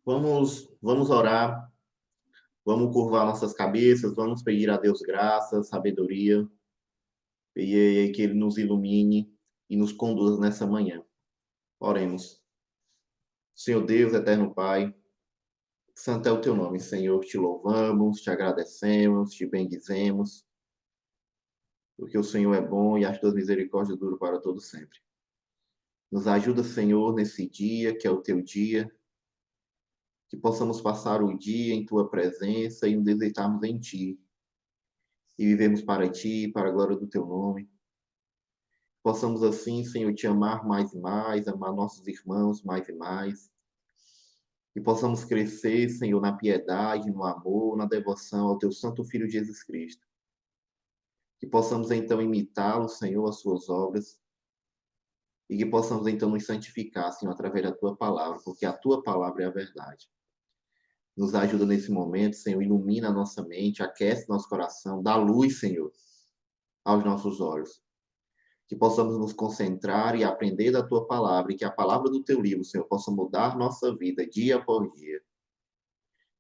Vamos orar, vamos curvar nossas cabeças, vamos pedir a Deus graça, sabedoria, e que Ele nos ilumine e nos conduza nessa manhã. Oremos. Senhor Deus, eterno Pai, santo é o teu nome, Senhor. Te louvamos, te agradecemos, te bendizemos, porque o Senhor é bom e as tuas misericórdias duram para todo sempre. Nos ajuda, Senhor, nesse dia, que é o teu dia, que possamos passar o dia em tua presença e nos deleitarmos em ti. E vivemos para ti, para a glória do teu nome. Possamos assim, Senhor, te amar mais e mais, amar nossos irmãos mais e mais. E possamos crescer, Senhor, na piedade, no amor, na devoção ao teu santo Filho Jesus Cristo. Que possamos então imitá-lo, Senhor, as suas obras. E que possamos então nos santificar, Senhor, através da tua palavra, porque a tua palavra é a verdade. Nos ajuda nesse momento, Senhor, ilumina a nossa mente, aquece nosso coração, dá luz, Senhor, aos nossos olhos. Que possamos nos concentrar e aprender da tua palavra, e que a palavra do teu livro, Senhor, possa mudar nossa vida dia após dia.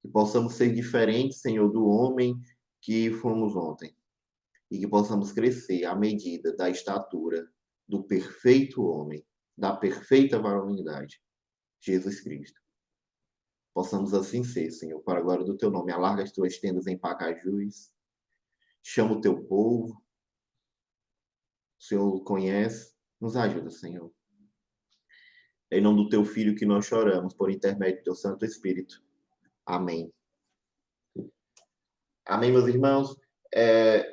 Que possamos ser diferentes, Senhor, do homem que fomos ontem. E que possamos crescer à medida da estatura do perfeito homem, da perfeita varonilidade, Jesus Cristo. Possamos assim ser, Senhor, para a glória do teu nome. Alarga as tuas tendas em Pacajus. Chama o teu povo. O Senhor conhece. Nos ajuda, Senhor. Em nome do teu Filho que nós choramos, por intermédio do teu Santo Espírito. Amém. Amém, meus irmãos?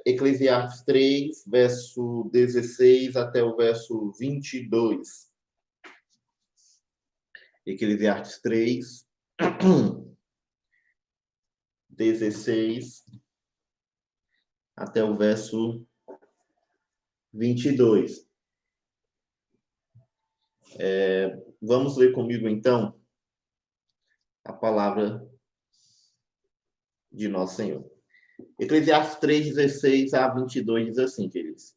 Eclesiastes 3, verso 16 até o verso 22. Eclesiastes 3, 16 até o verso 22. Vamos ler comigo, então, a palavra de nosso Senhor. Eclesiastes 3, 16 a 22 diz assim, queridos.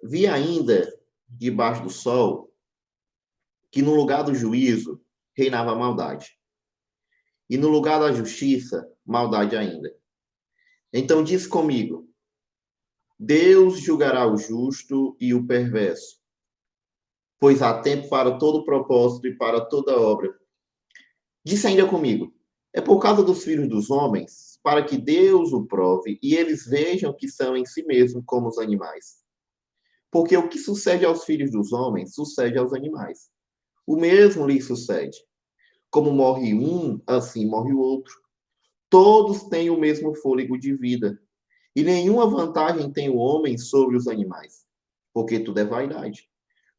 Vi ainda, debaixo do sol, que no lugar do juízo reinava a maldade, e no lugar da justiça, maldade ainda. Então disse comigo, Deus julgará o justo e o perverso, pois há tempo para todo propósito e para toda obra. Disse ainda comigo, é por causa dos filhos dos homens, para que Deus o prove e eles vejam que são em si mesmos como os animais. Porque o que sucede aos filhos dos homens, sucede aos animais. O mesmo lhes sucede. Como morre um, assim morre o outro. Todos têm o mesmo fôlego de vida. E nenhuma vantagem tem o homem sobre os animais. Porque tudo é vaidade.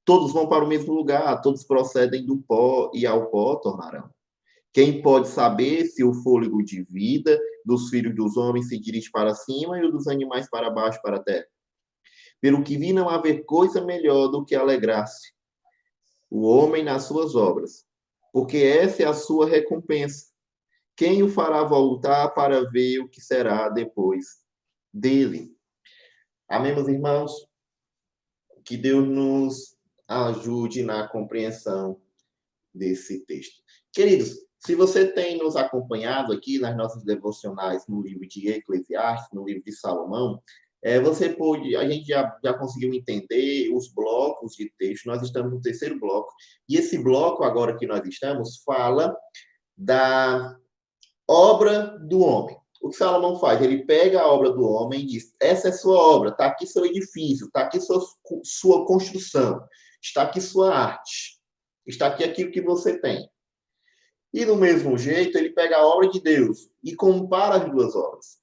Todos vão para o mesmo lugar, todos procedem do pó e ao pó tornarão. Quem pode saber se o fôlego de vida dos filhos dos homens se dirige para cima e o dos animais para baixo, para a terra? Pelo que vi, não haver coisa melhor do que alegrar-se o homem nas suas obras, porque essa é a sua recompensa. Quem o fará voltar para ver o que será depois dele? Amém, meus irmãos? Que Deus nos ajude na compreensão desse texto. Queridos, se você tem nos acompanhado aqui nas nossas devocionais no livro de Eclesiastes, no livro de Salomão, a gente já conseguiu entender os blocos de texto. Nós estamos no terceiro bloco, e esse bloco agora que nós estamos fala da obra do homem. O que Salomão faz? Ele pega a obra do homem e diz, essa é sua obra, está aqui seu edifício, está aqui sua construção, está aqui sua arte, está aqui aquilo que você tem. E do mesmo jeito, ele pega a obra de Deus e compara as duas obras.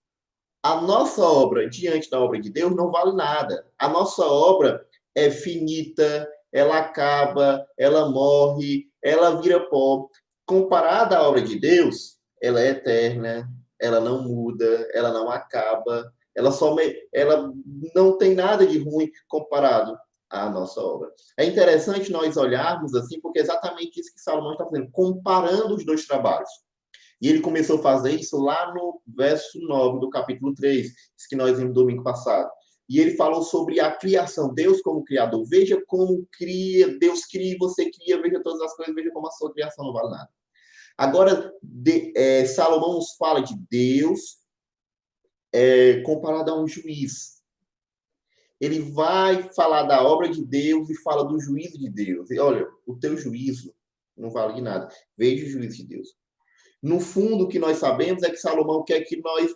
A nossa obra, diante da obra de Deus, não vale nada. A nossa obra é finita, ela acaba, ela morre, ela vira pó. Comparada à obra de Deus, ela é eterna, ela não muda, ela não acaba, ela não tem nada de ruim comparado à nossa obra. É interessante nós olharmos assim, porque é exatamente isso que Salomão está fazendo, comparando os dois trabalhos. E ele começou a fazer isso lá no verso 9 do capítulo 3, isso que nós vimos domingo passado. e ele falou sobre a criação, Deus como criador. Veja como cria, Deus cria, você cria, veja todas as coisas, veja como a sua criação não vale nada. Agora, Salomão nos fala de Deus comparado a um juiz. Ele vai falar da obra de Deus e fala do juízo de Deus. E, olha, o teu juízo não vale de nada. Veja o juízo de Deus. No fundo, o que nós sabemos é que Salomão quer que nós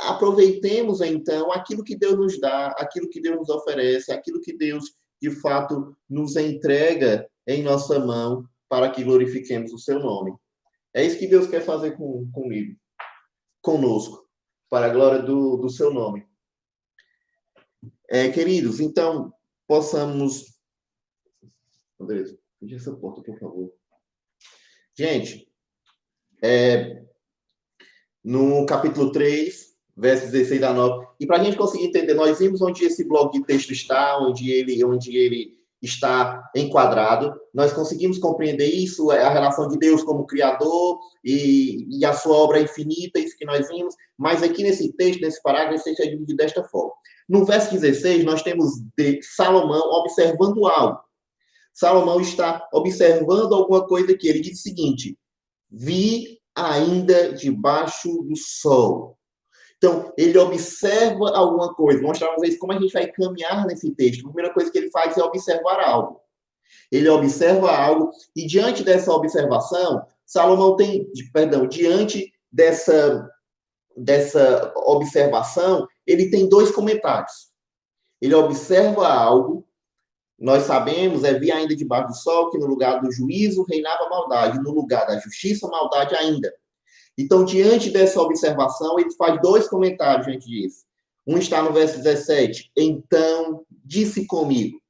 aproveitemos, então, aquilo que Deus nos dá, aquilo que Deus nos oferece, aquilo que Deus, de fato, nos entrega em nossa mão para que glorifiquemos o seu nome. É isso que Deus quer fazer comigo, conosco, para a glória do seu nome. Queridos, então, possamos... André, fecha essa porta, por favor. Gente, no capítulo 3, versos 16 a 9, e para a gente conseguir entender, nós vimos onde esse bloco de texto está, onde ele está enquadrado, nós conseguimos compreender isso, a relação de Deus como Criador e a sua obra infinita, isso que nós vimos, mas aqui nesse texto, nesse parágrafo, esse texto é dividido desta forma. No verso 16, nós temos Salomão observando algo. Salomão está observando alguma coisa que ele diz o seguinte: vi ainda debaixo do sol. Então, ele observa alguma coisa. Vou mostrar para vocês como a gente vai caminhar nesse texto. A primeira coisa que ele faz é observar algo. Ele observa algo e, diante dessa observação, Salomão diante dessa observação, ele tem dois comentários. Ele observa algo, nós sabemos, vi ainda debaixo do sol, que no lugar do juízo reinava a maldade, no lugar da justiça, maldade ainda. Então, diante dessa observação, ele faz dois comentários diante disso. Um está no verso 17, então disse comigo.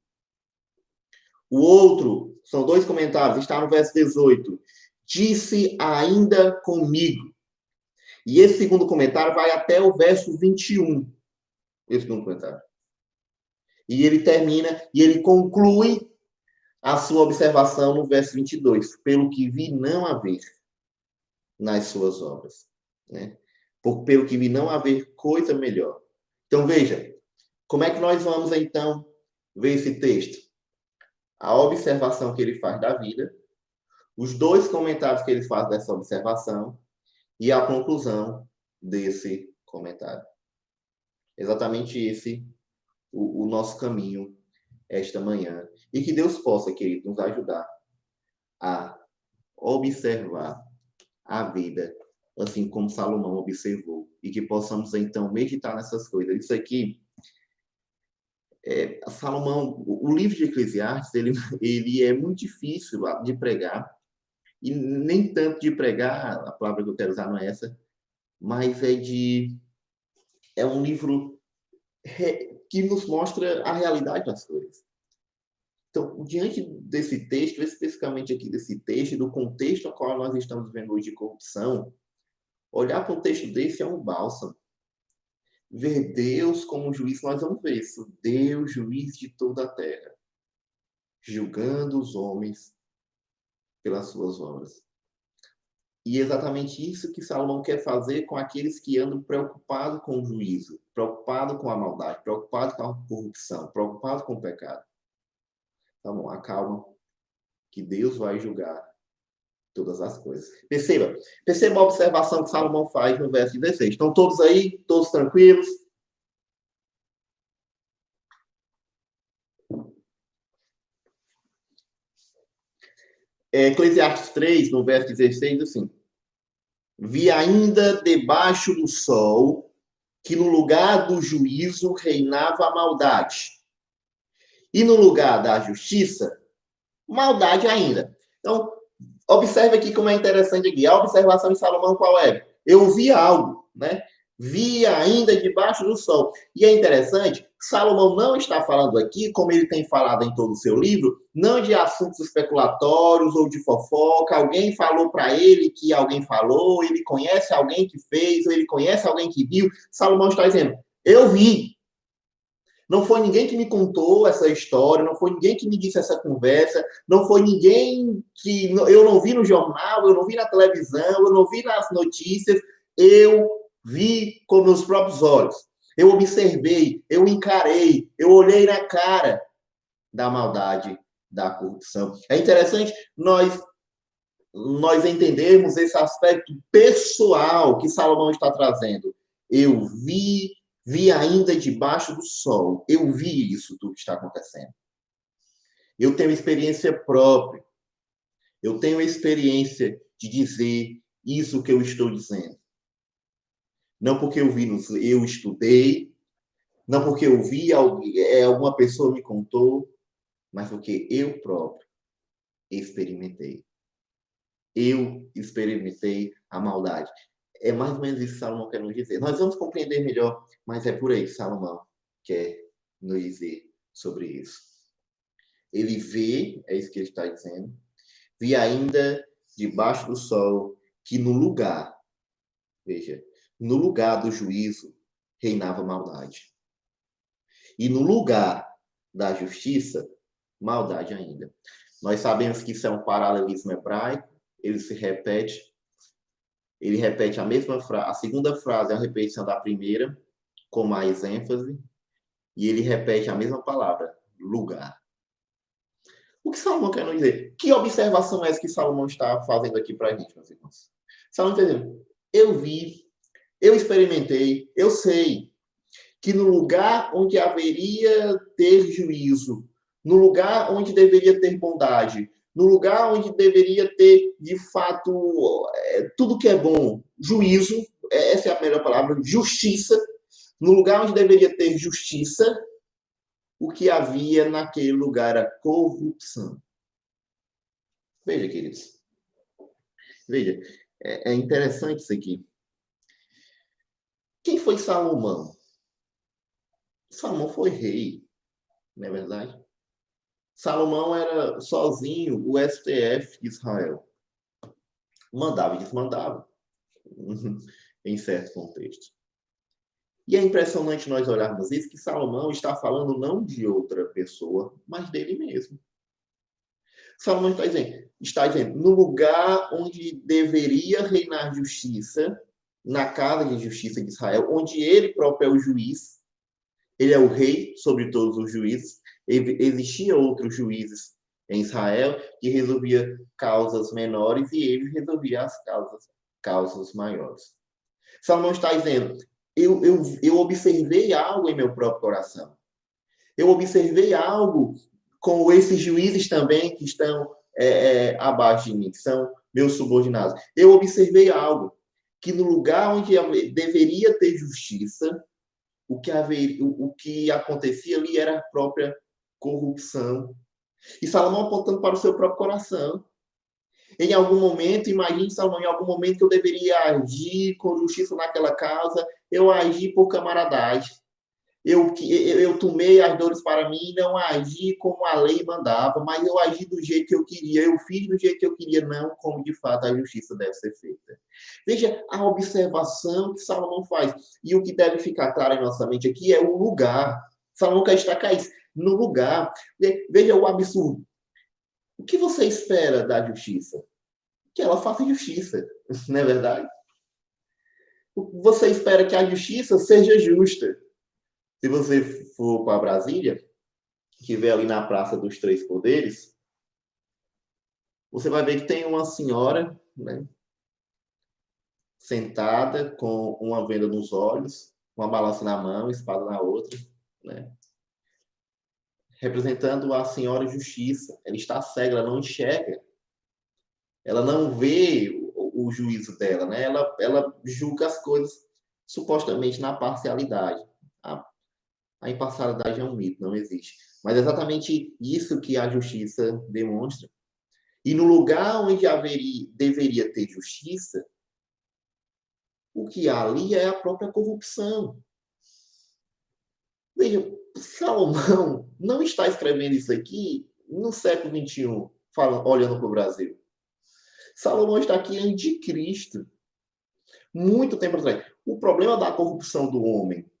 O outro, são dois comentários, está no verso 18, disse ainda comigo. E esse segundo comentário vai até o verso 21. Esse segundo comentário. E ele termina, e ele conclui a sua observação no verso 22. Pelo que vi não haver nas suas obras. Né? Pelo que vi não haver coisa melhor. Então, veja, como é que nós vamos, então, ver esse texto? A observação que ele faz da vida, os dois comentários que ele faz dessa observação e a conclusão desse comentário. Exatamente esse o nosso caminho esta manhã. E que Deus possa, querido, nos ajudar a observar a vida, assim como Salomão observou. E que possamos, então, meditar nessas coisas. Isso aqui, Salomão, o livro de Eclesiastes, ele é muito difícil de pregar. E nem tanto de pregar, a palavra que eu quero usar não é essa, mas é um livro que nos mostra a realidade das coisas. Então, diante desse texto, especificamente aqui desse texto, do contexto ao qual nós estamos vendo hoje de corrupção, olhar para um texto desse é um bálsamo. Ver Deus como juiz, nós vamos ver isso. Deus, juiz de toda a terra, julgando os homens pelas suas obras. E é exatamente isso que Salomão quer fazer com aqueles que andam preocupados com o juízo, preocupados com a maldade, preocupados com a corrupção, preocupados com o pecado. Tá bom, acalma, que Deus vai julgar todas as coisas. Perceba a observação que Salomão faz no verso 16. Estão todos aí? Todos tranquilos? Eclesiastes 3, no verso 16, assim: vi ainda debaixo do sol que no lugar do juízo reinava a maldade, e no lugar da justiça, maldade ainda. Então, observe aqui como é interessante aqui. A observação de Salomão qual é? Eu vi algo, né? Vi ainda debaixo do sol. E é interessante, Salomão não está falando aqui, como ele tem falado em todo o seu livro, não de assuntos especulatórios ou de fofoca. Alguém falou para ele que alguém falou, ele conhece alguém que fez, ou ele conhece alguém que viu. Salomão está dizendo, eu vi. Não foi ninguém que me contou essa história, não foi ninguém que me disse essa conversa, não foi ninguém que eu não vi no jornal, eu não vi na televisão, eu não vi nas notícias, eu vi com meus próprios olhos. Eu observei, eu encarei, eu olhei na cara da maldade, da corrupção. É interessante nós entendermos esse aspecto pessoal que Salomão está trazendo. Eu vi ainda debaixo do sol. Eu vi isso tudo que está acontecendo. Eu tenho experiência própria. Eu tenho experiência de dizer isso que eu estou dizendo. Não porque eu estudei, não porque eu vi alguma pessoa me contou, mas porque eu próprio experimentei. Eu experimentei a maldade. É mais ou menos isso que Salomão quer nos dizer. Nós vamos compreender melhor, mas é por aí que Salomão quer nos dizer sobre isso. Ele vê, é isso que ele está dizendo, vi ainda debaixo do sol que no lugar, veja, no lugar do juízo reinava maldade. E no lugar da justiça, maldade ainda. Nós sabemos que isso é um paralelismo hebraico, ele se repete. Ele repete a mesma frase, a segunda frase é a repetição da primeira, com mais ênfase, e ele repete a mesma palavra, lugar. O que Salomão quer nos dizer? Que observação é essa que Salomão está fazendo aqui para a gente, meus irmãos? Salomão está dizendo, eu vi, eu experimentei, eu sei que no lugar onde haveria ter juízo, no lugar onde deveria ter bondade, no lugar onde deveria ter, de fato, tudo que é bom, juízo, essa é a melhor palavra, justiça, no lugar onde deveria ter justiça, o que havia naquele lugar era corrupção. Veja, queridos. Veja, é interessante isso aqui. Quem foi Salomão? Salomão foi rei, não é verdade? Salomão era sozinho o STF de Israel. Mandava e desmandava, em certo contexto. E é impressionante nós olharmos isso, que Salomão está falando não de outra pessoa, mas dele mesmo. Salomão está dizendo, no lugar onde deveria reinar justiça, na casa de justiça de Israel, onde ele próprio é o juiz, ele é o rei sobre todos os juízes, existiam outros juízes em Israel que resolvia causas menores e ele resolvia as causas maiores. Salomão está dizendo, eu observei algo em meu próprio coração. Eu observei algo com esses juízes também que estão abaixo de mim, que são meus subordinados. Eu observei algo, que no lugar onde deveria ter justiça, o que acontecia ali era a própria corrupção. E Salomão apontando para o seu próprio coração. Em algum momento, imagine, Salomão, em algum momento que eu deveria agir com justiça naquela causa, eu agi por camaradagem. Eu tomei as dores para mim, não agi como a lei mandava, mas eu agi do jeito que eu queria, eu fiz do jeito que eu queria, não como de fato a justiça deve ser feita. Veja a observação que Salomão faz. E o que deve ficar claro em nossa mente aqui é o lugar. Salomão quer destacar isso, no lugar. Veja o absurdo. O que você espera da justiça? Que ela faça justiça, não é verdade? Você espera que a justiça seja justa. Se você for para Brasília, que vê ali na Praça dos Três Poderes, você vai ver que tem uma senhora, né, sentada com uma venda nos olhos, uma balança na mão, espada na outra, né, representando a Senhora Justiça. Ela está cega, ela não enxerga. Ela não vê o juízo dela, né? Ela julga as coisas supostamente na parcialidade. A imparcialidade é um mito, não existe. Mas é exatamente isso que a justiça demonstra. E no lugar onde deveria ter justiça, o que há ali é a própria corrupção. Veja, Salomão não está escrevendo isso aqui no século XXI, olhando para o Brasil. Salomão está aqui antes de Cristo, muito tempo atrás. O problema da corrupção do homem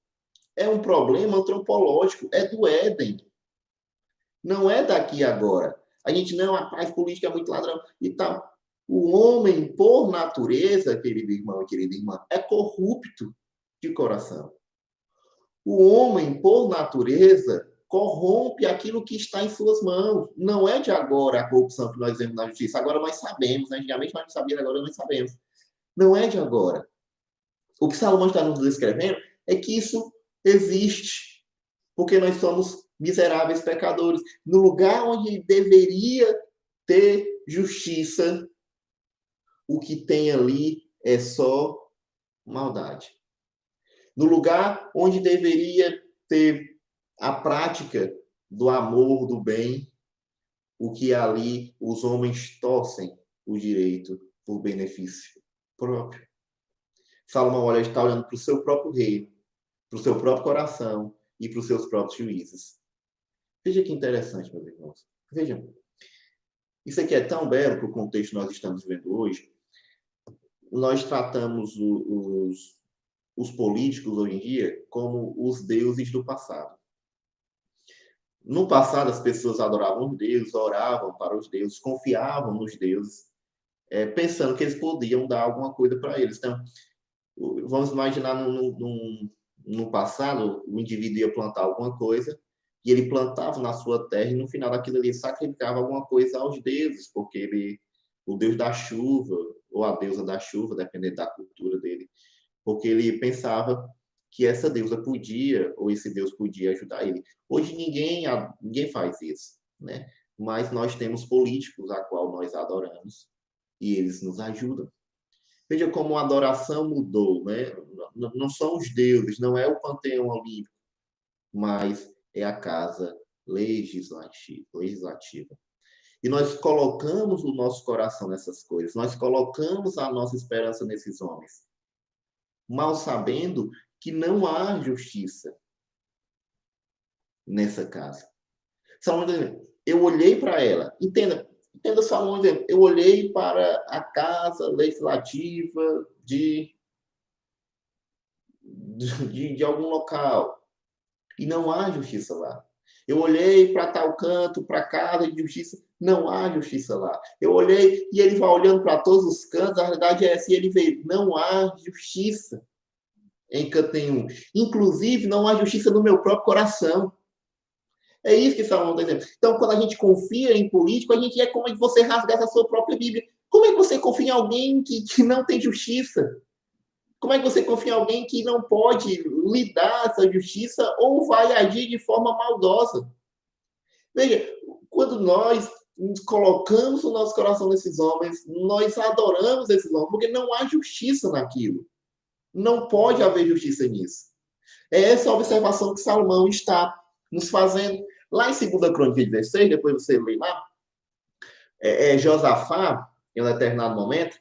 é um problema antropológico, é do Éden. Não é daqui agora. A gente não, a paz política é muito ladrão e tal. O homem, por natureza, querido irmão e querida irmã, é corrupto de coração. O homem, por natureza, corrompe aquilo que está em suas mãos. Não é de agora a corrupção que nós vemos na justiça. Agora nós sabemos, né? Antigamente nós não sabíamos, agora nós sabemos. Não é de agora. O que Salomão está nos descrevendo é que isso existe, porque nós somos miseráveis pecadores. No lugar onde deveria ter justiça, o que tem ali é só maldade. No lugar onde deveria ter a prática do amor, do bem, o que ali os homens torcem o direito por benefício próprio. Salomão olha, está olhando para o seu próprio reino, para o seu próprio coração e para os seus próprios juízes. Veja que interessante, meus irmãos. Vejam, isso aqui é tão belo para o contexto que nós estamos vivendo hoje. Nós tratamos os políticos hoje em dia como os deuses do passado. No passado, as pessoas adoravam os deuses, oravam para os deuses, confiavam nos deuses, pensando que eles podiam dar alguma coisa para eles. Então, vamos imaginar no passado, o indivíduo ia plantar alguma coisa e ele plantava na sua terra e no final daquilo ele sacrificava alguma coisa aos deuses, porque o deus da chuva ou a deusa da chuva, dependendo da cultura dele, porque ele pensava que essa deusa podia ou esse deus podia ajudar ele. Hoje ninguém faz isso, né? Mas nós temos políticos a qual nós adoramos e eles nos ajudam. Veja como a adoração mudou, né? Não são os deuses, não é o panteão olímpico, mas é a casa legislativa. E nós colocamos o nosso coração nessas coisas, nós colocamos a nossa esperança nesses homens, mal sabendo que não há justiça nessa casa. Salomão, eu olhei para ela, entenda Salomão, eu olhei para a casa legislativa de algum local e não há justiça lá. Eu olhei para tal canto, para a casa de justiça, não há justiça lá. Eu olhei e ele vai olhando para todos os cantos, a realidade é essa, e ele vê, não há justiça em canto nenhum. Inclusive, não há justiça no meu próprio coração. É isso que Salomão está dizendo. Então, quando a gente confia em político, a gente é como se você rasgasse a sua própria Bíblia. Como é que você confia em alguém que não tem justiça? Como é que você confia em alguém que não pode lhe dar essa justiça ou vai agir de forma maldosa? Veja, quando nós colocamos o nosso coração nesses homens, nós adoramos esses homens, porque não há justiça naquilo. Não pode haver justiça nisso. É essa a observação que Salomão está nos fazendo. Lá em 2 Crônicas 16, depois você lê lá, Josafá, em um determinado momento,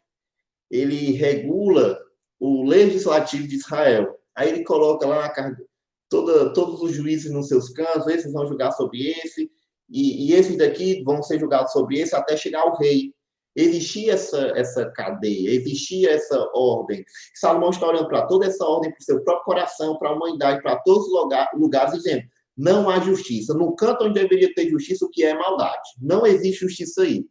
ele regula o legislativo de Israel. Aí ele coloca lá na carga todos os juízes nos seus cantos, esses vão julgar sobre esse, e esses daqui vão ser julgados sobre esse até chegar ao rei. Existia essa cadeia, existia essa ordem. Salomão está olhando para toda essa ordem, para o seu próprio coração, para a humanidade, para todos os lugares, dizendo, não há justiça. No canto onde deveria ter justiça, o que é maldade. Não existe justiça aí.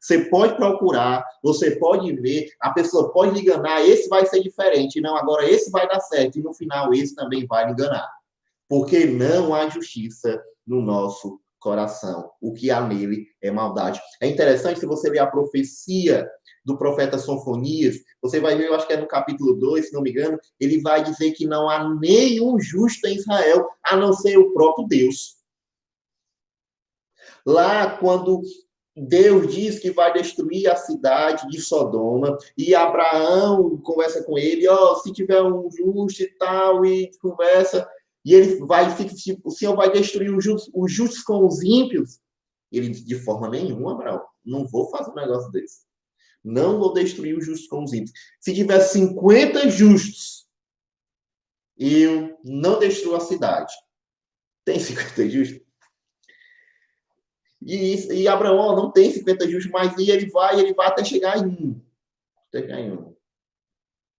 Você pode procurar, você pode ver, a pessoa pode lhe enganar, esse vai ser diferente, não, agora esse vai dar certo, e no final esse também vai lhe enganar. Porque não há justiça no nosso coração. O que há nele é maldade. É interessante, se você ler a profecia do profeta Sofonias, você vai ver, eu acho que é no capítulo 2, se não me engano, ele vai dizer que não há nenhum justo em Israel, a não ser o próprio Deus. Lá, quando Deus diz que vai destruir a cidade de Sodoma, e Abraão conversa com ele, se tiver um justo e tal, e conversa, e ele vai, o Senhor vai destruir os justos com os ímpios. Ele diz, de forma nenhuma, Abraão, não vou fazer um negócio desse. Não vou destruir os justos com os ímpios. Se tiver 50 justos, eu não destruo a cidade. Tem 50 justos? E Abraão não tem 50 justos, mas ele vai até chegar em um. Chegar em um.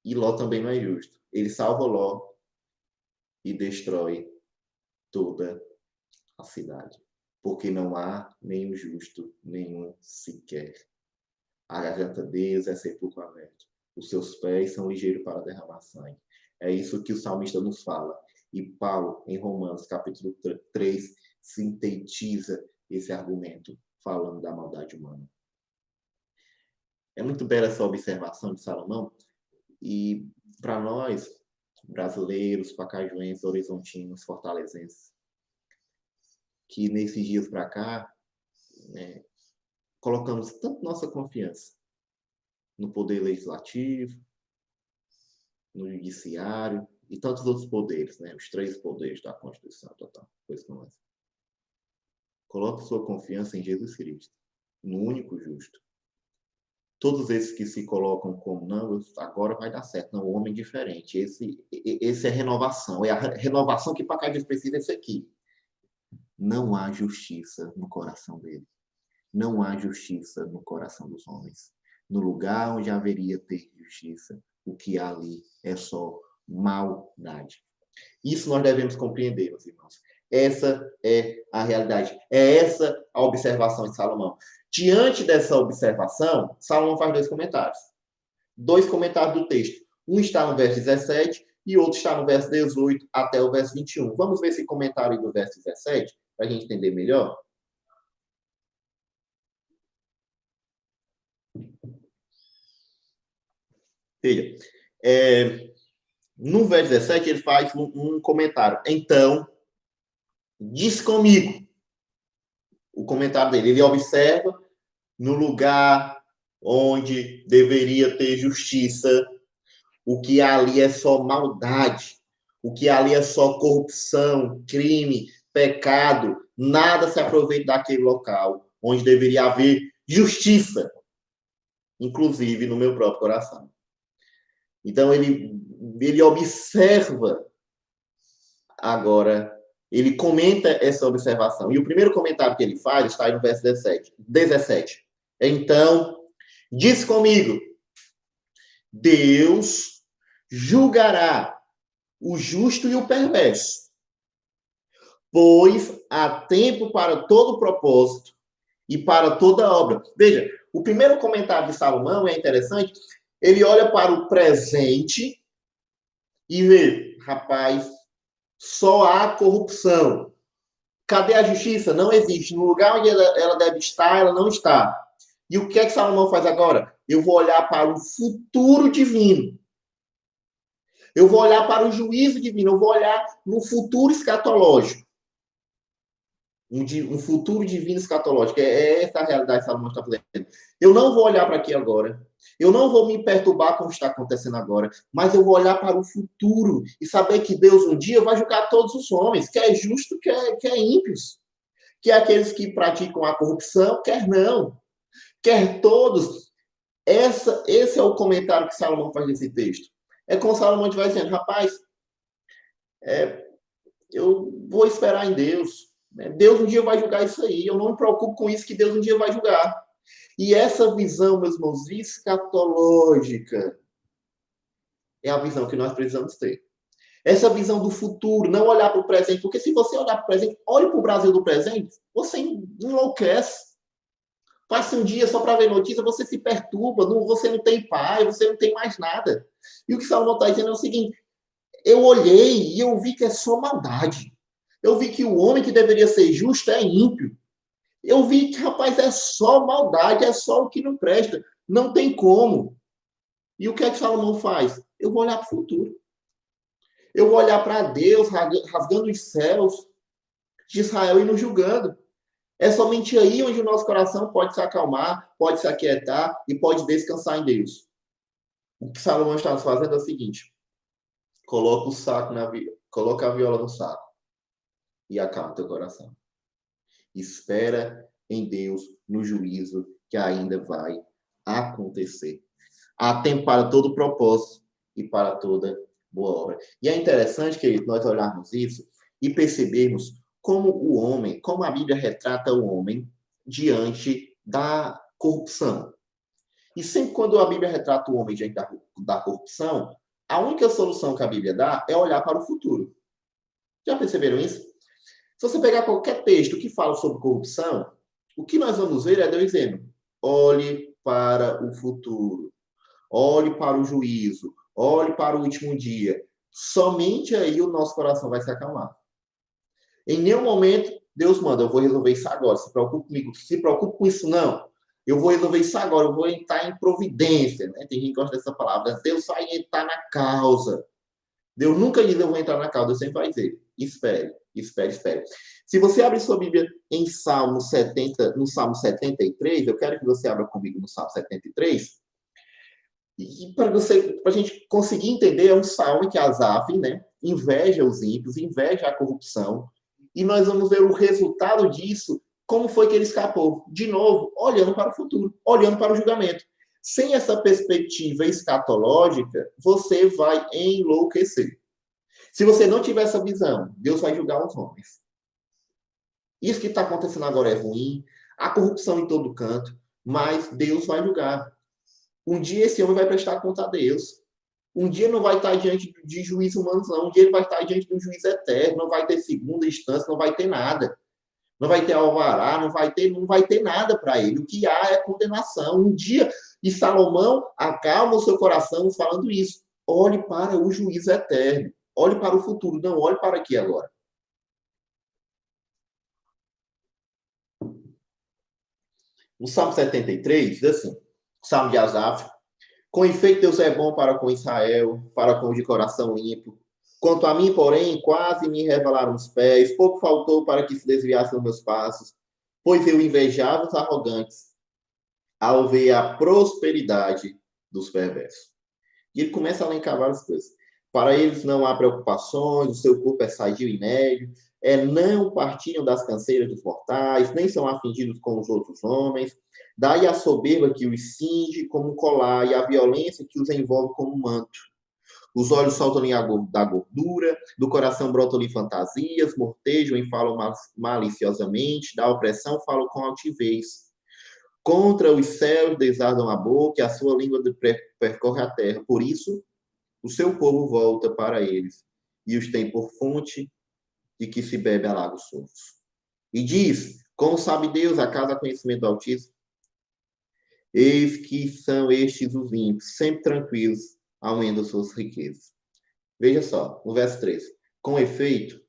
E Ló também não é justo. Ele salva Ló e destrói toda a cidade. Porque não há nenhum justo, nenhum sequer. A garganta deles é sepulcro aberto. Os seus pés são ligeiros para derramar sangue. É isso que o salmista nos fala. E Paulo, em Romanos, capítulo 3, sintetiza esse argumento, falando da maldade humana. É muito bela essa observação de Salomão, e para nós, brasileiros, pacajuenses, horizontinos, fortalezenses, que nesses dias para cá, né, colocamos tanto nossa confiança no poder legislativo, no judiciário e tantos outros poderes, né? Os 3 poderes da Constituição total. Coisa como essa. Coloque sua confiança em Jesus Cristo, no único justo. Todos esses que se colocam como, não, agora vai dar certo, não, o homem diferente. Esse é renovação. É a renovação que para cá diz precisa esse aqui. Não há justiça no coração dele. Não há justiça no coração dos homens. No lugar onde haveria ter justiça, o que há ali é só maldade. Isso nós devemos compreender, meus irmãos. Essa é a realidade. É essa a observação de Salomão. Diante dessa observação, Salomão faz 2 comentários. 2 comentários do texto. Um está no verso 17 e outro está no verso 18 até o verso 21. Vamos ver esse comentário do verso 17 para a gente entender melhor? Veja, no verso 17 ele faz um comentário. Então, diz comigo. O comentário dele, ele observa no lugar onde deveria ter justiça, o que ali é só maldade, o que ali é só corrupção, crime, pecado, nada se aproveita daquele local onde deveria haver justiça, inclusive no meu próprio coração. Então ele observa agora, ele comenta essa observação. E o primeiro comentário que ele faz está aí no verso 17. Então, diz comigo, Deus julgará o justo e o perverso, pois há tempo para todo propósito e para toda obra. Veja, o primeiro comentário de Salomão é interessante, ele olha para o presente e vê, rapaz, só há corrupção. Cadê a justiça? Não existe. No lugar onde ela deve estar, ela não está. E o que é que Salomão faz agora? Eu vou olhar para o futuro divino. Eu vou olhar para o juízo divino. Eu vou olhar no futuro escatológico. Um futuro divino escatológico. É essa a realidade que Salomão está fazendo. Eu não vou olhar para aqui agora. Eu não vou me perturbar com o que está acontecendo agora. Mas eu vou olhar para o futuro e saber que Deus um dia vai julgar todos os homens, quer justo, quer ímpios. Quer aqueles que praticam a corrupção, quer não. Quer todos. Esse é o comentário que Salomão faz nesse texto. É como Salomão vai dizendo, rapaz, eu vou esperar em Deus. Deus um dia vai julgar isso aí. Eu não me preocupo com isso, que Deus um dia vai julgar. E essa visão, meus irmãos, escatológica, é a visão que nós precisamos ter. Essa visão do futuro, não olhar para o presente. Porque se você olhar para o presente, olhe para o Brasil do presente, você enlouquece. Passa um dia só para ver notícia, você se perturba, você não tem paz, você não tem mais nada. E o que Salomão está dizendo é o seguinte, eu olhei e eu vi que é só maldade. Eu vi que o homem que deveria ser justo é ímpio. Eu vi que, rapaz, é só maldade, é só o que não presta. Não tem como. E o que é que Salomão faz? Eu vou olhar para o futuro. Eu vou olhar para Deus rasgando os céus de Israel e nos julgando. É somente aí onde o nosso coração pode se acalmar, pode se aquietar e pode descansar em Deus. O que Salomão está fazendo é o seguinte: coloca a viola no saco e acalma teu coração. Espera em Deus no juízo que ainda vai acontecer. Há tempo para todo propósito e para toda boa obra. E é interessante, querido, nós olharmos isso e percebermos como o homem, como a Bíblia retrata o homem diante da corrupção. E sempre quando a Bíblia retrata o homem diante da corrupção, a única solução que a Bíblia dá é olhar para o futuro. Já perceberam isso? Se você pegar qualquer texto que fala sobre corrupção, o que nós vamos ver é Deus dizendo, olhe para o futuro, olhe para o juízo, olhe para o último dia. somente aí o nosso coração vai se acalmar. Em nenhum momento Deus manda, eu vou resolver isso agora, se preocupe comigo, se preocupe com isso não. Eu vou resolver isso agora, eu vou entrar em providência, né? Tem gente que gosta dessa palavra. Deus vai entrar na causa. Deus nunca diz eu vou entrar na causa, Deus sempre vai dizer, espere, espere, espere. Se você abrir sua Bíblia em Salmo 70, no Salmo 73, eu quero que você abra comigo no Salmo 73, e para a gente conseguir entender, é um salmo em que Asaf, né, inveja os ímpios, inveja a corrupção, e nós vamos ver o resultado disso, como foi que ele escapou. De novo, olhando para o futuro, olhando para o julgamento. Sem essa perspectiva escatológica, você vai enlouquecer. Se você não tiver essa visão, Deus vai julgar os homens. Isso que está acontecendo agora é ruim, há corrupção em todo canto, mas Deus vai julgar. Um dia esse homem vai prestar conta a Deus. Um dia não vai estar diante de juízo humano, não. Um dia ele vai estar diante de um juiz eterno. Não vai ter segunda instância, não vai ter nada. Não vai ter alvará, não vai ter nada para ele. O que há é condenação. Um dia, e Salomão acalma o seu coração falando isso. Olhe para o juízo eterno. Olhe para o futuro, não olhe para aqui agora. O Salmo 73 diz assim, o Salmo de Asaf, com efeito, Deus é bom para com Israel, para com os de coração limpo. Quanto a mim, porém, quase me revelaram os pés, pouco faltou para que se desviassem os meus passos, pois eu invejava os arrogantes ao ver a prosperidade dos perversos. E ele começa a elencar várias coisas. Para eles não há preocupações, o seu corpo é sadio e nédio, não partilham das canseiras dos mortais, nem são afingidos com os outros homens. Daí a soberba que os cinge como um colar e a violência que os envolve como um manto. Os olhos saltam-lhe da gordura, do coração brotam-lhe fantasias, mortejam e falam maliciosamente, da opressão falam com altivez. Contra os céus desardam a boca e a sua língua percorre a terra. Por isso, o seu povo volta para eles e os tem por fonte de que se bebe a lagos sulfos. E diz, como sabe Deus, acaso há conhecimento do Altíssimo? Eis que são estes os ímpios, sempre tranquilos, aumentando suas riquezas. Veja só, no verso 3. Com efeito,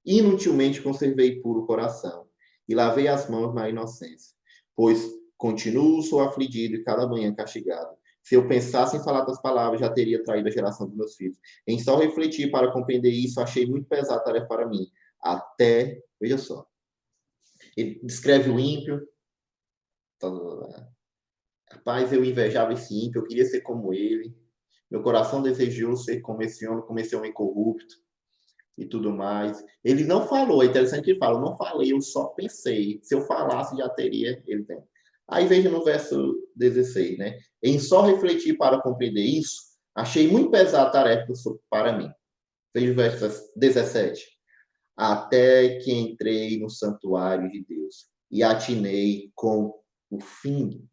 inutilmente conservei puro o coração e lavei as mãos na inocência, pois continuo, sou afligido e cada manhã castigado. Se eu pensasse em falar das palavras, já teria traído a geração dos meus filhos. Em só refletir para compreender isso, achei muito pesada a tarefa para mim. Até, veja só, ele descreve o ímpio. Rapaz, eu invejava esse ímpio, eu queria ser como ele. Meu coração desejou ser como esse homem corrupto e tudo mais. Ele não falou, é interessante que ele fala, eu não falei, eu só pensei. Se eu falasse, já teria, ele tem. Aí veja no verso 16, né? Em só refletir para compreender isso, achei muito pesada a tarefa para mim. Veja o verso 17. Até que entrei no santuário de Deus e atinei com o fim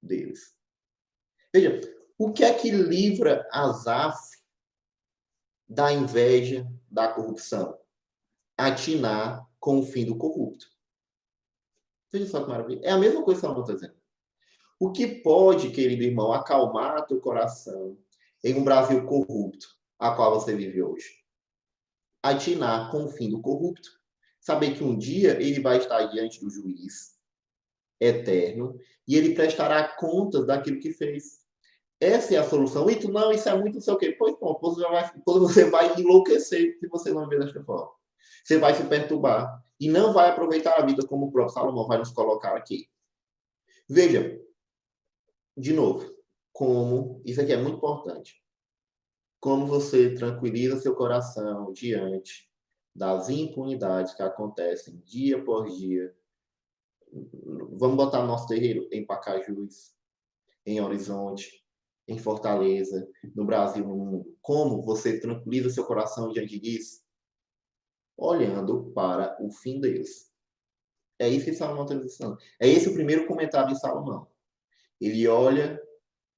deles. Veja, o que é que livra Asaf da inveja, da corrupção? Atinar com o fim do corrupto. Veja só que maravilha. É a mesma coisa que Salomão está dizendo. O que pode, querido irmão, acalmar teu coração em um Brasil corrupto, a qual você vive hoje? Atinar com o fim do corrupto. Saber que um dia ele vai estar diante do juiz eterno e ele prestará contas daquilo que fez. Essa é a solução. E tu, não, isso é muito não sei o quê. Pois, bom, você vai enlouquecer se você não ver desta forma. Você vai se perturbar e não vai aproveitar a vida como o próprio Salomão vai nos colocar aqui. Veja, de novo, como, isso aqui é muito importante, como você tranquiliza seu coração diante das impunidades que acontecem dia por dia. Vamos botar nosso terreiro em Pacajus, em Horizonte, em Fortaleza, no Brasil, no mundo. Como você tranquiliza seu coração diante disso? Olhando para o fim deles. É isso que Salomão está dizendo. É esse o primeiro comentário de Salomão. Ele olha,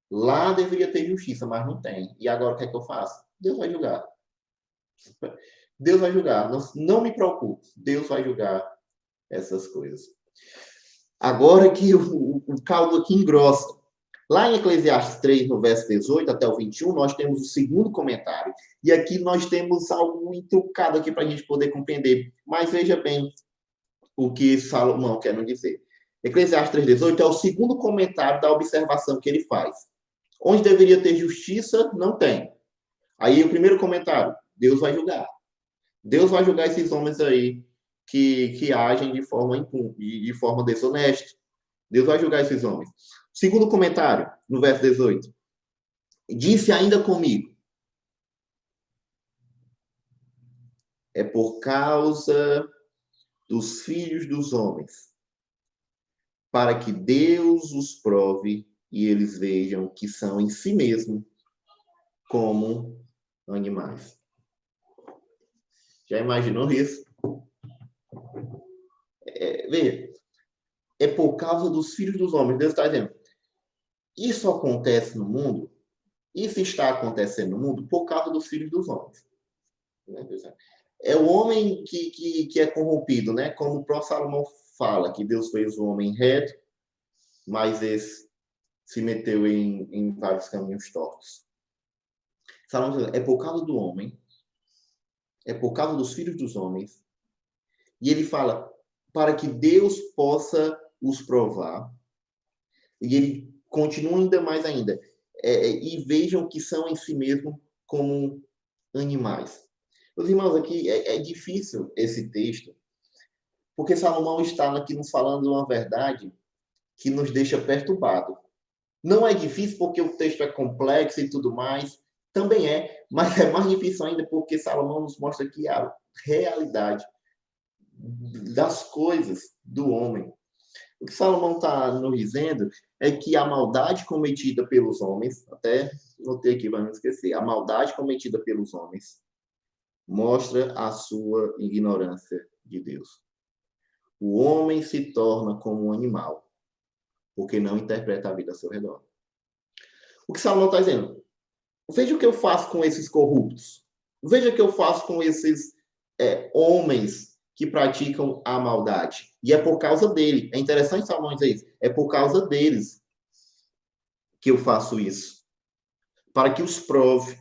lá deveria ter justiça, mas não tem. E agora o que é que eu faço? Deus vai julgar. Deus vai julgar. Não me preocupe. Deus vai julgar essas coisas. Agora que o caldo aqui engrossa. Lá em Eclesiastes 3, no verso 18 até o 21, nós temos o segundo comentário. E aqui nós temos algo intrucado aqui para a gente poder compreender. Mas veja bem o que Salomão quer nos dizer. Eclesiastes 3,18 é o segundo comentário da observação que ele faz. Onde deveria ter justiça, não tem. Aí o primeiro comentário, Deus vai julgar. Deus vai julgar esses homens aí que agem de forma desonesta. Deus vai julgar esses homens. Segundo comentário, no verso 18. Disse ainda comigo. É por causa dos filhos dos homens, para que Deus os prove e eles vejam que são em si mesmo como animais. Já imaginou isso? Veja, é por causa dos filhos dos homens. Deus está dizendo, isso acontece no mundo, isso está acontecendo no mundo por causa dos filhos dos homens. É o homem que é corrompido, né? Como o próprio Salomão fala, que Deus fez o homem reto, mas esse se meteu em vários caminhos tortos. Salomão diz, é por causa do homem, é por causa dos filhos dos homens, e ele fala, para que Deus possa os provar, e ele continua ainda mais ainda, e vejam que são em si mesmo como animais. Meus irmãos, aqui é difícil esse texto, porque Salomão está aqui nos falando uma verdade que nos deixa perturbado. Não é difícil porque o texto é complexo e tudo mais, também é, mas é mais difícil ainda porque Salomão nos mostra aqui a realidade das coisas do homem. O que Salomão está nos dizendo é que a maldade cometida pelos homens, até notei aqui para não esquecer, a maldade cometida pelos homens mostra a sua ignorância de Deus. O homem se torna como um animal, porque não interpreta a vida ao seu redor. O que Salomão está dizendo? Veja o que eu faço com esses corruptos. Veja o que eu faço com esses homens que praticam a maldade. E é por causa dele. É interessante Salomão dizer isso. É por causa deles que eu faço isso. Para que os prove.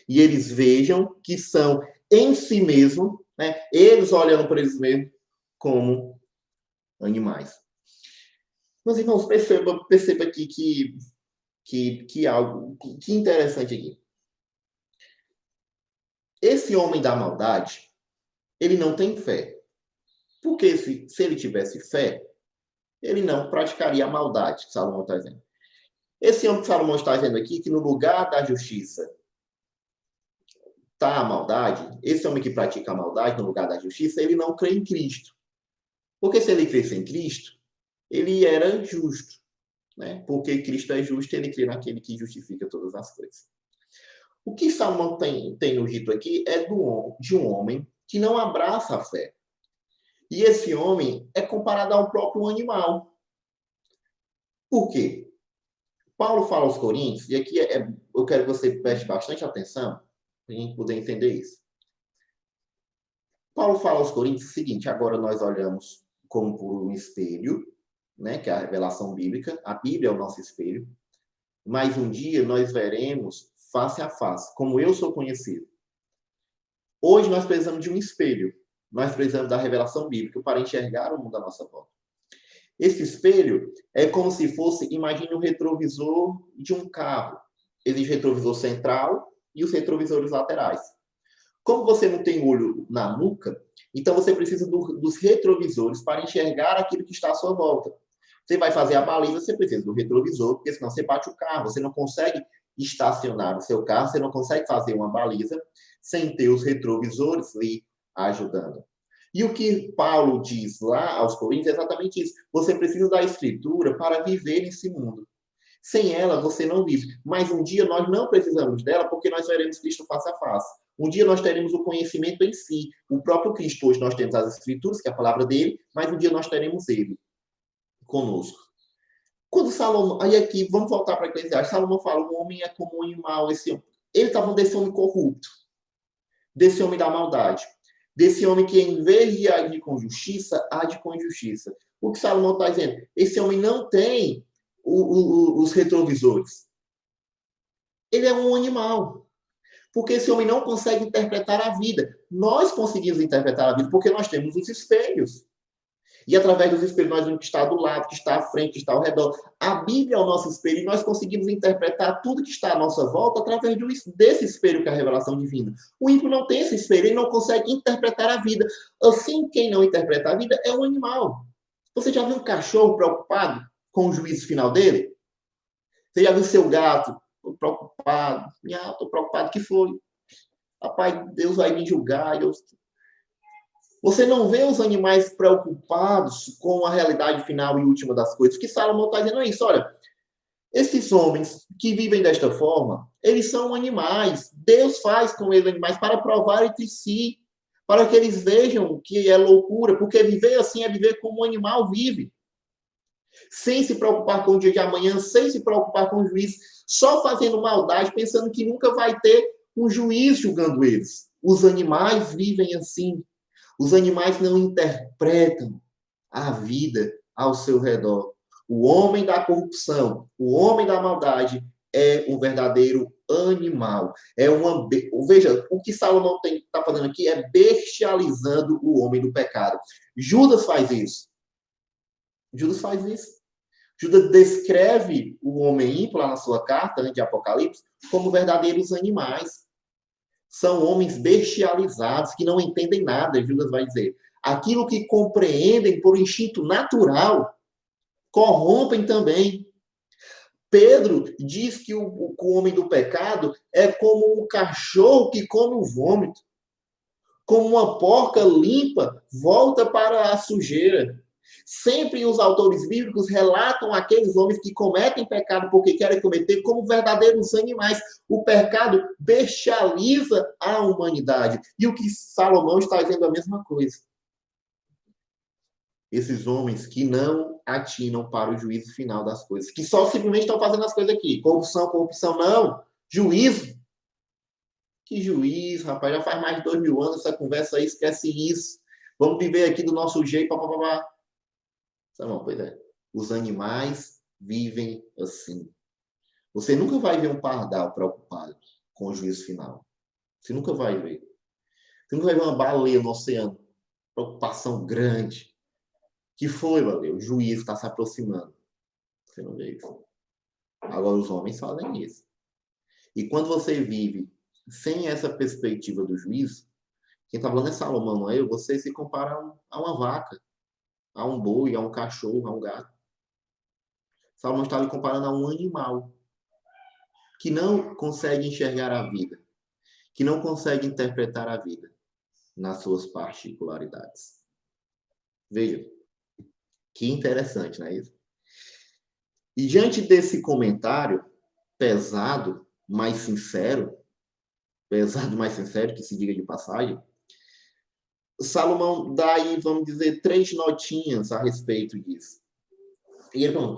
E eles vejam que são em si mesmos, né, eles olhando para eles mesmos como animais. Meus irmãos, perceba aqui que algo que interessante aqui. Esse homem da maldade, ele não tem fé. Porque se ele tivesse fé, ele não praticaria a maldade que Salomão está dizendo. Esse homem que Salomão está dizendo aqui, que no lugar da justiça está a maldade, esse homem que pratica a maldade no lugar da justiça, ele não crê em Cristo. Porque se ele cresce em Cristo, ele era justo. Né? Porque Cristo é justo, ele crê naquele que justifica todas as coisas. O que Salomão tem no dito aqui é de um homem que não abraça a fé. E esse homem é comparado a um próprio animal. Por quê? Paulo fala aos Coríntios, e aqui eu quero que você preste bastante atenção para a gente poder entender isso. Paulo fala aos Coríntios o seguinte, agora nós olhamos como por um espelho, né, que é a revelação bíblica, a Bíblia é o nosso espelho, mas um dia nós veremos face a face, como eu sou conhecido. Hoje nós precisamos de um espelho, nós precisamos da revelação bíblica para enxergar o mundo à nossa volta. Esse espelho é como se fosse, imagine o retrovisor de um carro. Existe o retrovisor central e os retrovisores laterais. Como você não tem olho na nuca, então você precisa dos retrovisores para enxergar aquilo que está à sua volta. Você vai fazer a baliza, você precisa do retrovisor, porque senão você bate o carro. Você não consegue estacionar o seu carro, você não consegue fazer uma baliza sem ter os retrovisores lhe ajudando. E o que Paulo diz lá aos Coríntios é exatamente isso. Você precisa da Escritura para viver nesse mundo. Sem ela, você não vive. Mas um dia nós não precisamos dela, porque nós veremos Cristo face a face. Um dia nós teremos o conhecimento em si. O próprio Cristo, hoje nós temos as Escrituras, que é a palavra dele, mas um dia nós teremos ele conosco. Quando Salomão... Aí aqui, vamos voltar para Eclesiastes. Salomão fala, o homem é como um animal. Ele está falando desse homem corrupto. Desse homem da maldade. Desse homem que, em vez de agir com justiça, age com injustiça. O que Salomão está dizendo? Esse homem não tem os retrovisores. Ele é um animal. Porque esse homem não consegue interpretar a vida. Nós conseguimos interpretar a vida porque nós temos os espelhos. E através dos espelhos nós vemos que está do lado, que está à frente, que está ao redor. A Bíblia é o nosso espelho e nós conseguimos interpretar tudo que está à nossa volta através desse espelho que é a revelação divina. O ímpio não tem esse espelho, ele não consegue interpretar a vida. Assim, quem não interpreta a vida é um animal. Você já viu um cachorro preocupado com o juízo final dele? Você já viu seu gato preocupado? Estou preocupado, que foi? Rapaz, Deus vai me julgar. Você não vê os animais preocupados com a realidade final e última das coisas. O que Salomão está dizendo é isso. Olha, esses homens que vivem desta forma, eles são animais. Deus faz com eles animais para provar entre si, para que eles vejam que é loucura, porque viver assim é viver como um animal vive. Sem se preocupar com o dia de amanhã, sem se preocupar com o juiz, só fazendo maldade, pensando que nunca vai ter um juiz julgando eles. Os animais vivem assim. Os animais não interpretam a vida ao seu redor. O homem da corrupção, o homem da maldade é um verdadeiro animal. Veja, o que Salomão está fazendo aqui é bestializando o homem do pecado. Judas faz isso. Judas faz isso. Judas descreve o homem ímpio lá na sua carta, né, de Apocalipse, como verdadeiros animais. São homens bestializados, que não entendem nada, Judas vai dizer. Aquilo que compreendem por instinto natural, corrompem também. Pedro diz que o homem do pecado é como um cachorro que come o vômito. Como uma porca limpa, volta para a sujeira. Sempre os autores bíblicos relatam aqueles homens que cometem pecado porque querem cometer como verdadeiros animais. O pecado bestializa a humanidade. E o que Salomão está dizendo é a mesma coisa. Esses homens que não atinam para o juízo final das coisas, que só simplesmente estão fazendo as coisas aqui. Corrupção, corrupção, não. Juízo. Que juízo, rapaz, já faz mais de 2000 anos essa conversa aí, esquece isso. Vamos viver aqui do nosso jeito, papapá. Não, pois é. Os animais vivem assim. Você nunca vai ver um pardal preocupado com o juízo final. Você nunca vai ver. Você nunca vai ver uma baleia no oceano. Preocupação grande. Que foi, baleia? O juízo está se aproximando. Você não vê isso. Agora, os homens fazem isso. E quando você vive sem essa perspectiva do juízo, quem está falando é Salomão, não é eu? Você se compara a uma vaca, a um boi, a um cachorro, a um gato. Salomão está lhe comparando a um animal que não consegue enxergar a vida, que não consegue interpretar a vida nas suas particularidades. Veja, que interessante, não é isso? E diante desse comentário pesado, mais sincero, que se diga de passagem, Salomão dá aí, vamos dizer, 3 notinhas a respeito disso. E ele falou,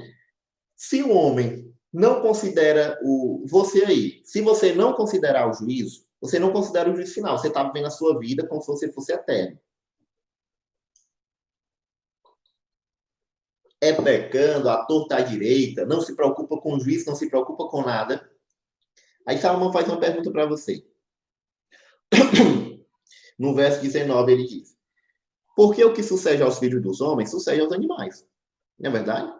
se o homem não considera você aí, se você não considerar o juízo, você não considera o juízo final, você está vivendo a sua vida como se você fosse eterno. É pecando, à torta à direita, não se preocupa com o juízo, não se preocupa com nada. Aí Salomão faz uma pergunta para você. No verso 19 ele diz, porque o que sucede aos filhos dos homens, sucede aos animais. Não é verdade?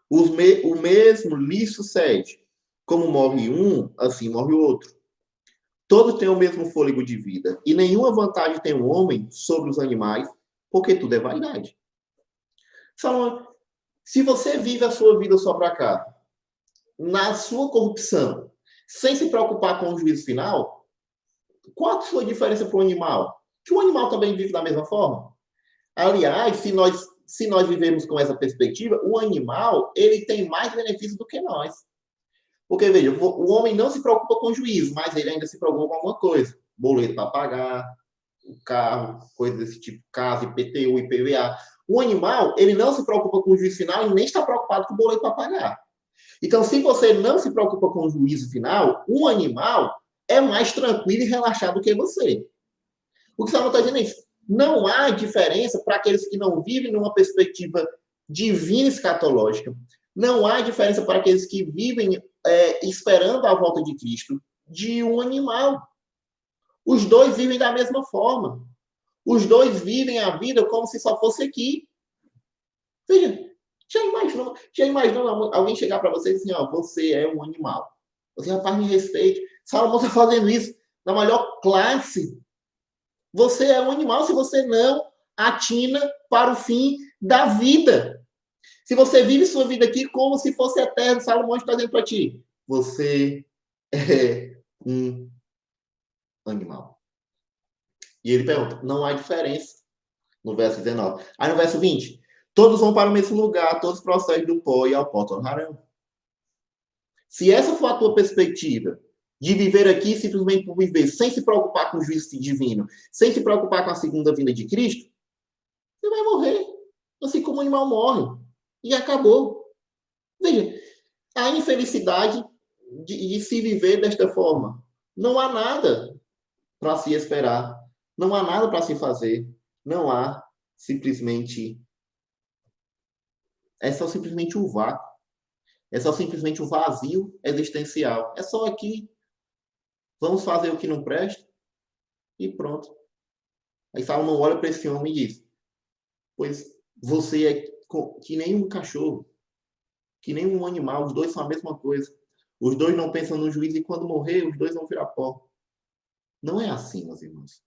O mesmo lhe sucede. Como morre um, assim morre o outro. Todos têm o mesmo fôlego de vida. E nenhuma vantagem tem o homem sobre os animais, porque tudo é vaidade. Salomão, se você vive a sua vida só para cá, na sua corrupção, sem se preocupar com o juízo final, qual a sua diferença para o animal? Que o animal também vive da mesma forma? Aliás, se nós vivemos com essa perspectiva, o animal ele tem mais benefício do que nós. Porque, veja, o homem não se preocupa com o juízo, mas ele ainda se preocupa com alguma coisa. Boleto para pagar, o carro, coisas desse tipo, casa, IPTU, IPVA. O animal, ele não se preocupa com o juízo final e nem está preocupado com o boleto para pagar. Então, se você não se preocupa com o juízo final, um animal é mais tranquilo e relaxado do que você. O que o Salomão está dizendo é isso. Não há diferença para aqueles que não vivem numa perspectiva divina escatológica. Não há diferença para aqueles que vivem esperando a volta de Cristo de um animal. Os dois vivem da mesma forma. Os dois vivem a vida como se só fosse aqui. Veja, já imaginou alguém chegar para você e dizer assim, ó, você é um animal. Você, rapaz, me respeite. Salomão está fazendo isso na melhor classe. Você é um animal se você não atina para o fim da vida. Se você vive sua vida aqui como se fosse eterno, Salomão está dizendo para ti, você é um animal. E ele pergunta, não há diferença no verso 19. Aí no verso 20, todos vão para o mesmo lugar, todos procedem do pó e ao pó tornarão. Se essa for a tua perspectiva de viver aqui simplesmente por viver, sem se preocupar com o juízo divino, sem se preocupar com a segunda vinda de Cristo, você vai morrer. Assim como o animal morre. E acabou. Veja, a infelicidade de se viver desta forma. Não há nada para se esperar. Não há nada para se fazer. Não há simplesmente. É só simplesmente o vácuo. É só simplesmente o vazio existencial. É só aqui. Vamos fazer o que não presta e pronto. Aí Salomão olha para esse homem e diz: pois você é que nem um cachorro, que nem um animal, os dois são a mesma coisa. Os dois não pensam no juízo e quando morrer, os dois vão virar pó. Não é assim, meus irmãos.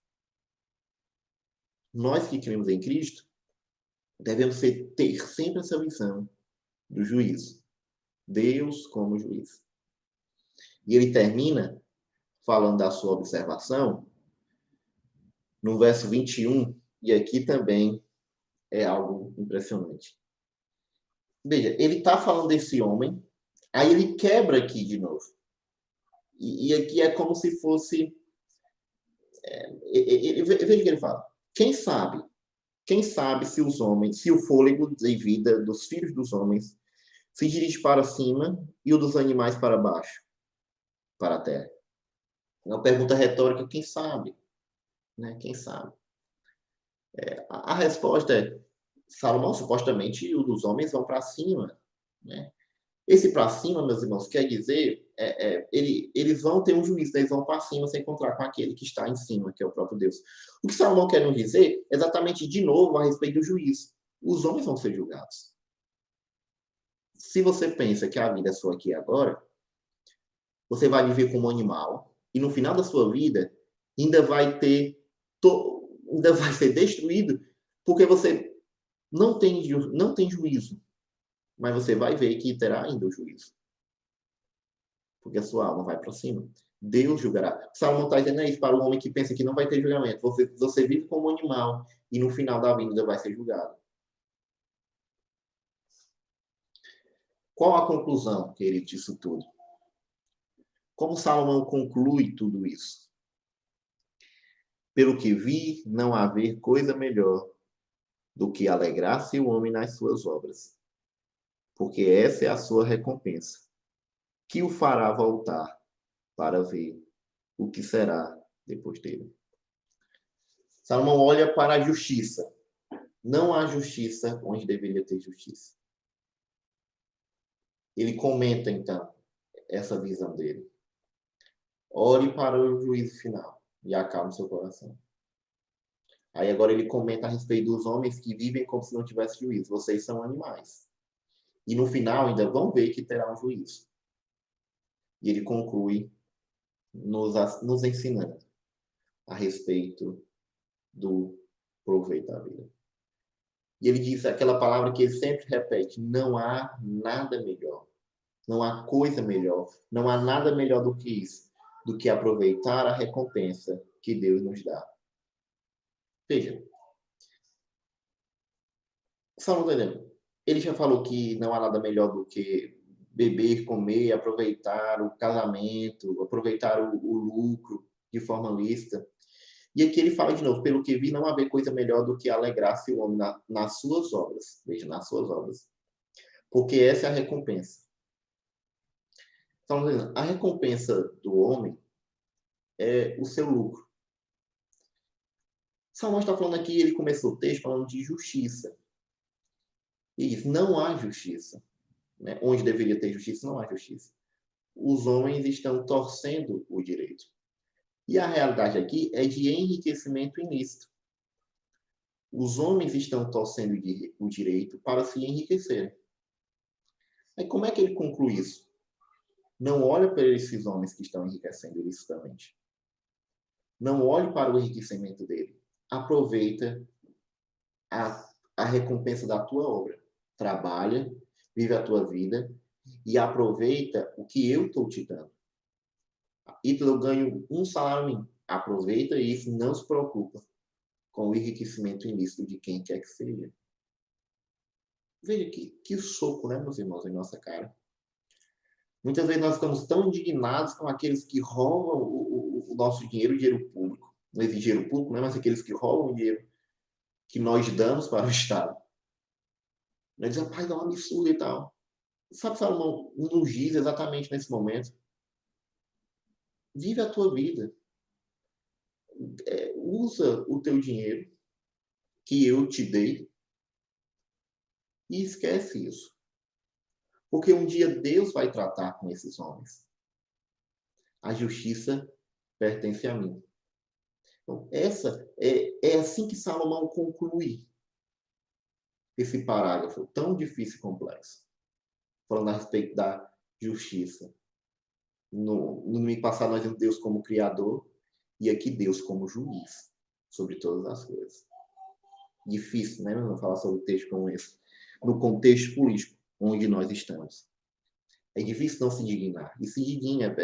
Nós que cremos em Cristo, devemos ter sempre essa visão do juízo. Deus como juiz. E ele termina falando da sua observação no verso 21, e aqui também é algo impressionante. Veja, ele está falando desse homem, aí ele quebra aqui de novo. E aqui é como se fosse. Veja o que ele fala. Quem sabe se os homens, se o fôlego de vida dos filhos dos homens se dirige para cima e o dos animais para baixo, para a terra? É uma pergunta retórica, quem sabe? Né? Quem sabe? A resposta é, Salomão, supostamente, o dos homens vão para cima. Né? Esse para cima, meus irmãos, quer dizer, eles vão ter um juízo, eles vão para cima se encontrar com aquele que está em cima, que é o próprio Deus. O que Salomão quer nos dizer é exatamente, de novo, a respeito do juízo. Os homens vão ser julgados. Se você pensa que a vida é só aqui e agora, você vai viver como um animal, e no final da sua vida, ainda vai ainda vai ser destruído, porque você não tem juízo. Mas você vai ver que terá ainda o juízo. Porque a sua alma vai para cima. Deus julgará. Salomão está dizendo isso para o homem que pensa que não vai ter julgamento. Você vive como um animal e no final da vida vai ser julgado. Qual a conclusão, querido, disso tudo? Como Salomão conclui tudo isso? Pelo que vi, não haver coisa melhor do que alegrar-se o homem nas suas obras, porque essa é a sua recompensa, que o fará voltar para ver o que será depois dele. Salomão olha para a justiça. Não há justiça onde deveria ter justiça. Ele comenta, então, essa visão dele. Ore para o juízo final e acalme seu coração. Aí agora ele comenta a respeito dos homens que vivem como se não tivesse juízo. Vocês são animais. E no final ainda vão ver que terá um juízo. E ele conclui nos ensinando a respeito do proveito da vida. E ele diz aquela palavra que ele sempre repete: não há nada melhor. Não há coisa melhor. Não há nada melhor do que isso, do que aproveitar a recompensa que Deus nos dá. Veja, Salomão, ele já falou que não há nada melhor do que beber, comer, aproveitar o casamento, aproveitar o lucro de forma lícita. E aqui ele fala de novo, pelo que vi, não haver coisa melhor do que alegrar-se o homem nas suas obras. Veja, nas suas obras. Porque essa é a recompensa. Então, a recompensa do homem é o seu lucro. Salomão está falando aqui, ele começou o texto falando de justiça. E diz, não há justiça. né? Onde deveria ter justiça, não há justiça. Os homens estão torcendo o direito. E a realidade aqui é de enriquecimento ilícito. Os homens estão torcendo o direito para se enriquecerem. Aí como é que ele conclui isso? Não olhe para esses homens que estão enriquecendo ilicitamente. Não olhe para o enriquecimento dele. Aproveita a recompensa da tua obra. Trabalha, vive a tua vida e aproveita o que eu estou te dando. Eu ganho um salário mínimo. Aproveita isso, não se preocupa com o enriquecimento ilícito de quem quer que seja. Veja que soco, né, meus irmãos, em nossa cara. Muitas vezes nós ficamos tão indignados com aqueles que roubam o nosso dinheiro, o dinheiro público. Não existe dinheiro público, né, mas aqueles que roubam o dinheiro que nós damos para o Estado. Nós dizemos, pai, dá um absurdo e tal. Sabe, Salomão nos diz exatamente nesse momento. Vive a tua vida. Usa o teu dinheiro que eu te dei e esquece isso. Porque um dia Deus vai tratar com esses homens. A justiça pertence a mim. Então, é assim que Salomão conclui esse parágrafo tão difícil e complexo. Falando a respeito da justiça. No domingo passado nós vimos Deus como Criador e aqui Deus como juiz sobre todas as coisas. Difícil, né? Não falar sobre um texto como esse. No contexto político onde nós estamos. É difícil não se indignar. E se indigna.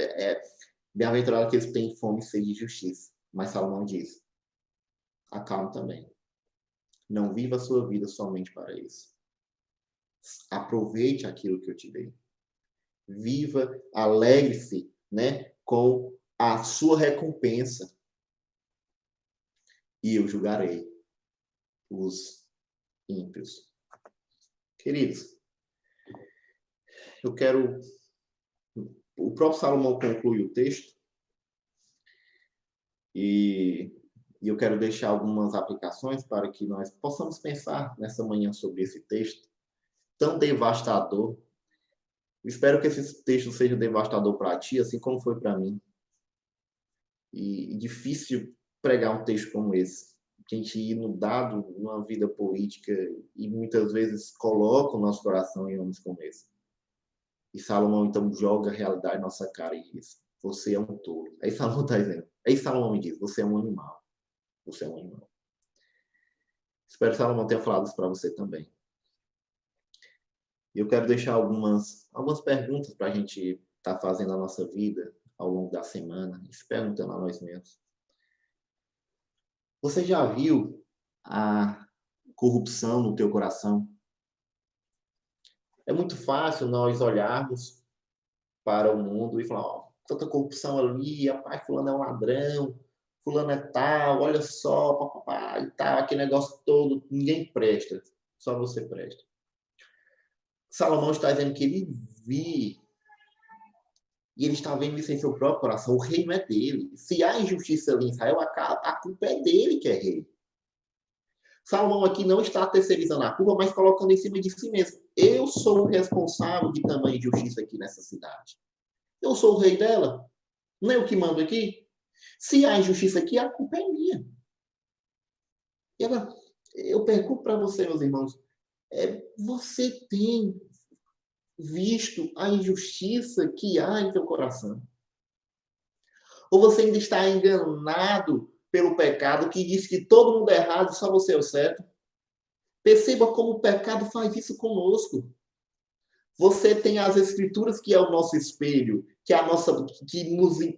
Bem-aventurado aqueles que têm fome e sede de justiça. Mas Salomão diz, acalme também. Não viva a sua vida somente para isso. Aproveite aquilo que eu te dei. Viva, alegre-se, né, com a sua recompensa. E eu julgarei os ímpios. Queridos, eu quero... O próprio Salomão conclui o texto e eu quero deixar algumas aplicações para que nós possamos pensar nessa manhã sobre esse texto tão devastador. Espero que esse texto seja devastador para ti, assim como foi para mim. E difícil pregar um texto como esse. Que a gente inundado numa vida política e muitas vezes coloca o nosso coração em homens como esse. E Salomão, então, joga a realidade na nossa cara e diz, você é um tolo. Aí Salomão está dizendo, aí Salomão me diz, você é um animal. Você é um animal. Espero que Salomão tenha falado isso para você também. E eu quero deixar algumas perguntas para a gente estar fazendo a nossa vida ao longo da semana, e se perguntando a nós mesmos. Você já viu a corrupção no teu coração? É muito fácil nós olharmos para o mundo e falar, ó, tanta corrupção ali, rapaz, fulano é um ladrão, fulano é tal, olha só, papapá e tal, aquele negócio todo, ninguém presta, só você presta. Salomão está dizendo que ele vive e ele está vendo isso em seu próprio coração. O reino é dele. Se há injustiça ali em Israel, a culpa é dele que é rei. Salomão aqui não está terceirizando a culpa, mas colocando em cima de si mesmo. Eu sou o responsável de tamanha injustiça aqui nessa cidade. Eu sou o rei dela. Não é eu que mando aqui. Se há injustiça aqui, a culpa é minha. E agora, eu pergunto para você, meus irmãos, você tem visto a injustiça que há em teu coração? Ou você ainda está enganado pelo pecado que diz que todo mundo é errado e só você é o certo? Perceba como o pecado faz isso conosco. Você tem as escrituras que é o nosso espelho,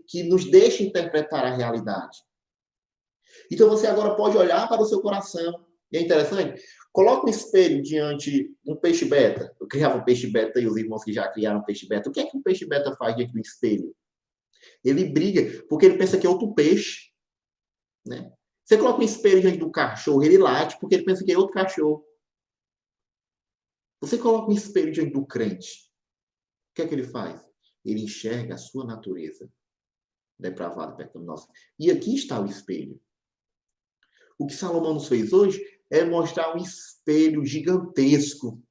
que nos deixa interpretar a realidade. Então você agora pode olhar para o seu coração. E é interessante, coloca um espelho diante de um peixe beta. Eu criava um peixe beta e os irmãos que já criaram um peixe beta. O que é que um peixe beta faz diante do espelho? Ele briga, porque ele pensa que é outro peixe. Né? Você coloca um espelho diante do cachorro, ele late, porque ele pensa que é outro cachorro. Você coloca um espelho diante do crente. O que é que ele faz? Ele enxerga a sua natureza depravada, pecaminosa. E aqui está o espelho. O que Salomão nos fez hoje é mostrar um espelho gigantesco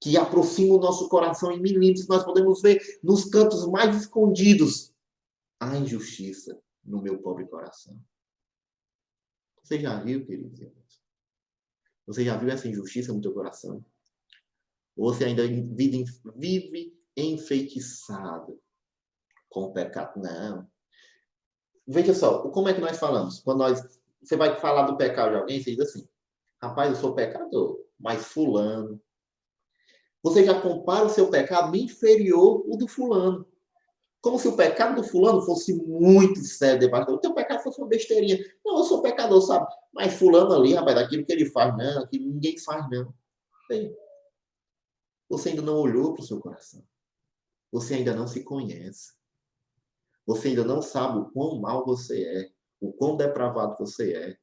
que aproxima o nosso coração em milímetros. Nós podemos ver nos cantos mais escondidos a injustiça no meu pobre coração. Você já viu, queridos irmãos? Você já viu essa injustiça no teu coração? Ou você ainda vive enfeitiçado com o pecado? Não. Veja só, como é que nós falamos? Você vai falar do pecado de alguém, você diz assim, rapaz, eu sou pecador, mas fulano. Você já compara o seu pecado inferior ao do fulano. Como se o pecado do fulano fosse muito sério debaixo do... O teu pecado fosse uma besteirinha. Não, eu sou pecador, sabe? Mas fulano ali, rapaz, aquilo que ele faz, não, aquilo ninguém faz, não. Bem, você ainda não olhou para o seu coração. Você ainda não se conhece. Você ainda não sabe o quão mal você é, o quão depravado você é,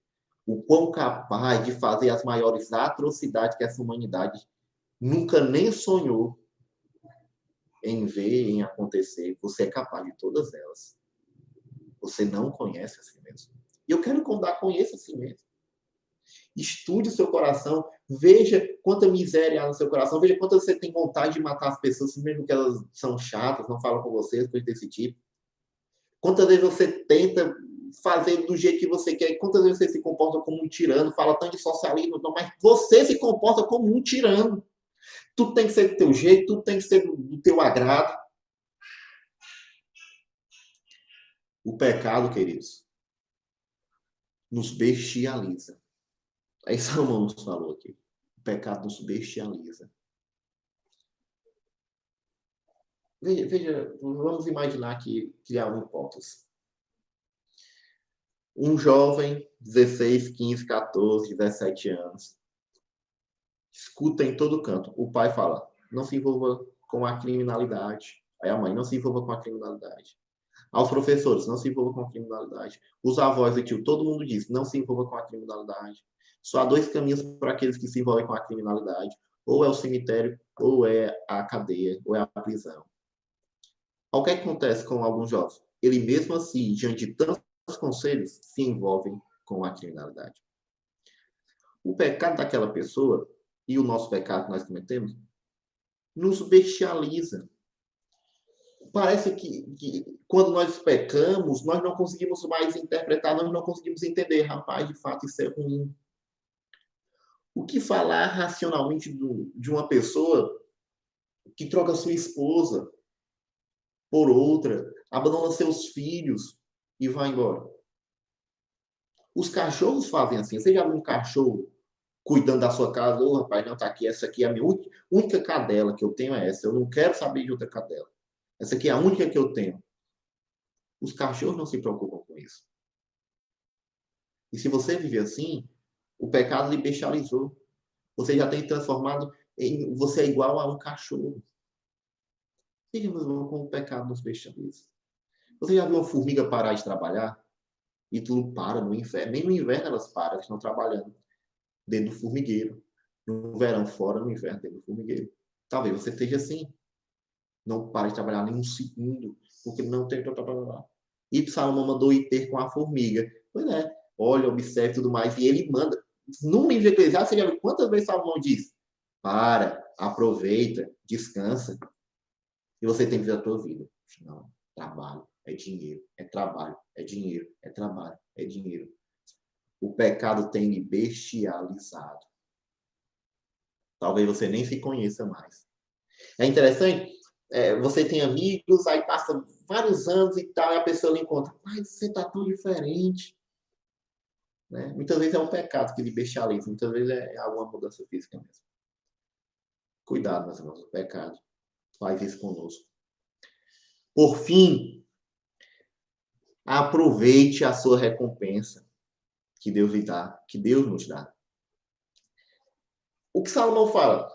o quão capaz de fazer as maiores atrocidades que essa humanidade nunca nem sonhou em ver, em acontecer. Você é capaz de todas elas. Você não conhece a si mesmo. E eu quero contar, conheça a si mesmo. Estude o seu coração, veja quanta miséria há no seu coração, veja quanto você tem vontade de matar as pessoas, mesmo que elas são chatas, não falam com você, coisas desse tipo. Quantas vezes você tenta fazer do jeito que você quer, quantas vezes você se comporta como um tirano, fala tanto de socialismo, mas você se comporta como um tirano. Tudo tem que ser do teu jeito, tudo tem que ser do teu agrado. O pecado, queridos, nos bestializa. Aí Salomão nos falou aqui. O pecado nos bestializa. Veja, vamos imaginar que criar uma hipótese. Um jovem, 16, 15, 14, 17 anos, escuta em todo canto. O pai fala, não se envolva com a criminalidade. Aí a mãe, não se envolva com a criminalidade. Aos professores, não se envolva com a criminalidade. Os avós e tio, todo mundo diz, não se envolva com a criminalidade. Só há dois caminhos para aqueles que se envolvem com a criminalidade. Ou é o cemitério, ou é a cadeia, ou é a prisão. O que acontece com alguns jovens? Ele mesmo assim, diante de tantos conselhos, se envolvem com a criminalidade. O pecado daquela pessoa e o nosso pecado que nós cometemos nos bestializa. Parece que quando nós pecamos, nós não conseguimos mais interpretar, nós não conseguimos entender, rapaz, de fato isso é ruim. O que falar racionalmente de uma pessoa que troca sua esposa por outra, abandona seus filhos e vai embora? Os cachorros fazem assim. Você já viu um cachorro cuidando da sua casa? Ô, rapaz, não, tá aqui, essa aqui é a minha única cadela que eu tenho é essa. Eu não quero saber de outra cadela. Essa aqui é a única que eu tenho. Os cachorros não se preocupam com isso. E se você vive assim, o pecado lhe bestializou. Você já tem transformado em... Você é igual a um cachorro. Veja, meu irmão, como o pecado nos bestializa. Você já viu uma formiga parar de trabalhar? E tudo para no inverno. Nem no inverno elas param, elas estão trabalhando dentro do formigueiro. No verão fora, no inverno dentro do formigueiro. Talvez você esteja assim. Não pare de trabalhar nem um segundo, porque não tem... E Salomão mandou ir ter com a formiga. Pois é, olha, observe tudo mais. E ele manda. No livro de Eclesiastes, você já viu quantas vezes Salomão diz? Para, aproveita, descansa. E você tem que ver a tua vida. Não, trabalho é dinheiro, é trabalho, é dinheiro, é trabalho, é dinheiro. O pecado tem lhe bestializado. Talvez você nem se conheça mais. É interessante, você tem amigos, aí passa vários anos e tal, e a pessoa lhe encontra. Mas você tá tão diferente. Né? Muitas vezes é um pecado que lhe bestializa, muitas vezes é alguma mudança física mesmo. Cuidado, meus irmãos, o pecado faz isso conosco. Por fim, aproveite a sua recompensa que Deus lhe dá, que Deus nos dá. O que Salomão fala?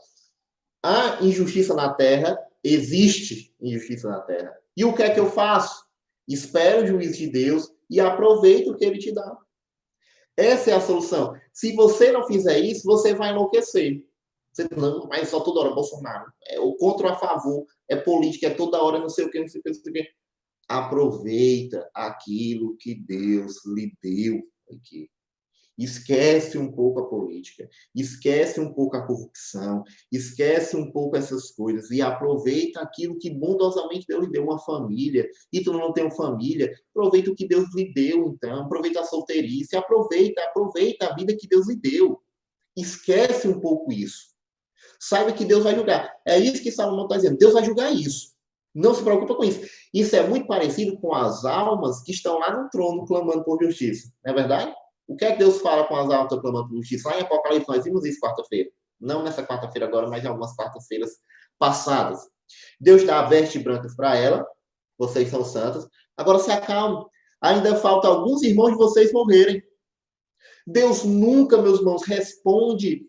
Há injustiça na terra, existe injustiça na terra. E o que é que eu faço? Espero o juízo de Deus e aproveito o que ele te dá. Essa é a solução. Se você não fizer isso, você vai enlouquecer. Você não, mas só toda hora Bolsonaro. É o contra ou a favor, é política, é toda hora não sei o que, não sei o que, não sei o que. Aproveita aquilo que Deus lhe deu aqui. Esquece um pouco a política, esquece um pouco a corrupção, esquece um pouco essas coisas e aproveita aquilo que bondosamente Deus lhe deu, uma família. E tu não tem uma família, aproveita o que Deus lhe deu, então. Aproveita a solteirice, aproveita a vida que Deus lhe deu. Esquece um pouco isso. Saiba que Deus vai julgar. É isso que Salomão está dizendo. Deus vai julgar isso. Não se preocupa com isso. Isso é muito parecido com as almas que estão lá no trono clamando por justiça. Não é verdade? O que é que Deus fala com as almas clamando por justiça? Lá em Apocalipse, nós vimos isso quarta-feira. Não nessa quarta-feira agora, mas em algumas quartas-feiras passadas. Deus dá vestes brancas para ela. Vocês são santos. Agora se acalme. Ainda falta alguns irmãos de vocês morrerem. Deus nunca, meus irmãos, responde.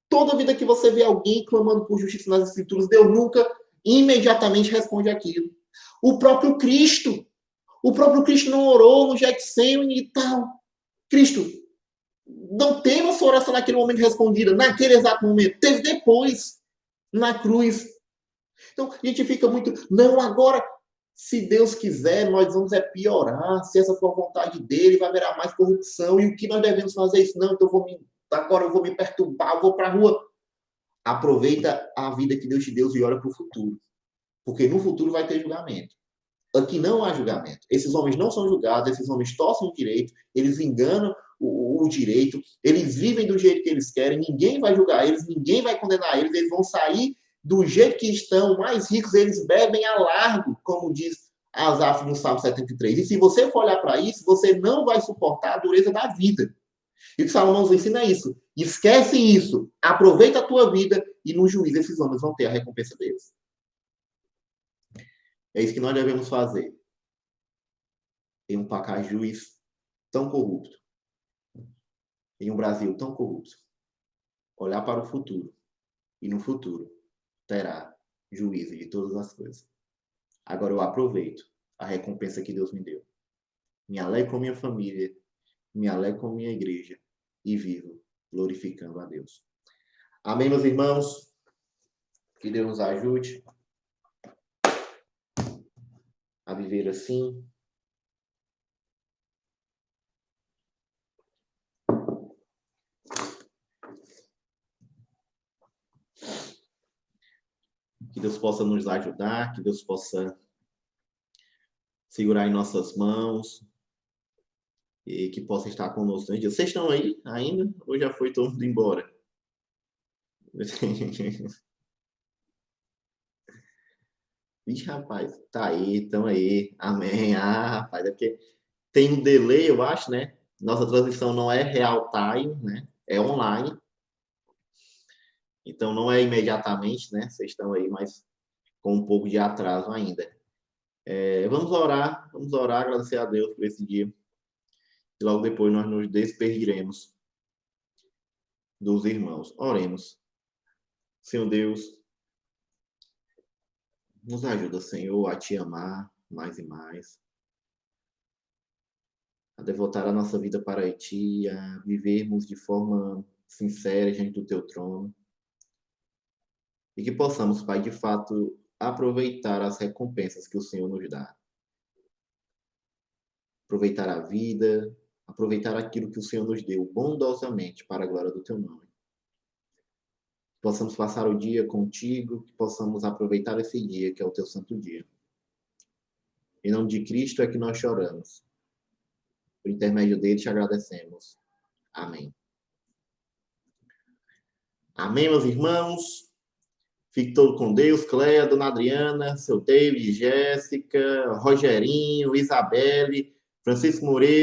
Toda vida que você vê alguém clamando por justiça nas Escrituras, Deus nunca imediatamente responde aquilo. O próprio Cristo não orou no Getsemane e tal. Cristo não teve a sua oração naquele momento respondida, naquele exato momento. Teve depois, na cruz. Então, a gente fica muito... Não, agora, se Deus quiser, nós vamos piorar. Se essa for a vontade dele, vai haver mais corrupção. E o que nós devemos fazer? Isso não, então agora eu vou me perturbar, eu vou para a rua. Aproveita a vida que Deus te deu e olha para o futuro. Porque no futuro vai ter julgamento. Aqui não há julgamento. Esses homens não são julgados, esses homens torcem o direito, eles enganam o direito, eles vivem do jeito que eles querem, ninguém vai julgar eles, ninguém vai condenar eles, eles vão sair do jeito que estão, mais ricos, eles bebem a largo, como diz Asaf no Salmo 73. E se você for olhar para isso, você não vai suportar a dureza da vida. E o que Salomão nos ensina é isso. Esquece isso. Aproveita a tua vida e no juízo esses homens vão ter a recompensa deles. É isso que nós devemos fazer. Em um Pacajus tão corrupto. Em um Brasil tão corrupto. Olhar para o futuro. E no futuro terá juízo de todas as coisas. Agora eu aproveito a recompensa que Deus me deu. Me alegro com minha família. Me alegro com minha igreja. E vivo glorificando a Deus. Amém, meus irmãos? Que Deus nos ajude a viver assim. Que Deus possa nos ajudar, que Deus possa segurar em nossas mãos e que possa estar conosco. Vocês estão aí ainda ou já foi todo mundo embora? Ixi, rapaz, tá aí, estão aí. Amém. Ah, rapaz, é porque tem um delay, eu acho, né? Nossa transmissão não é real time, né? É online. Então não é imediatamente, né? Vocês estão aí, mas com um pouco de atraso ainda. Vamos orar, agradecer a Deus por esse dia. E logo depois nós nos despediremos dos irmãos. Oremos. Senhor Deus, nos ajuda, Senhor, a te amar mais e mais, a devotar a nossa vida para ti, a vivermos de forma sincera diante do teu trono. E que possamos, Pai, de fato, aproveitar as recompensas que o Senhor nos dá. Aproveitar a vida, aproveitar aquilo que o Senhor nos deu bondosamente para a glória do teu nome. Que possamos passar o dia contigo, que possamos aproveitar esse dia, que é o teu santo dia. Em nome de Cristo é que nós choramos. Por intermédio dele te agradecemos. Amém. Amém, meus irmãos. Fique todo com Deus. Cléia, Dona Adriana, seu David, Jéssica, Rogerinho, Isabelle, Francisco Moreira.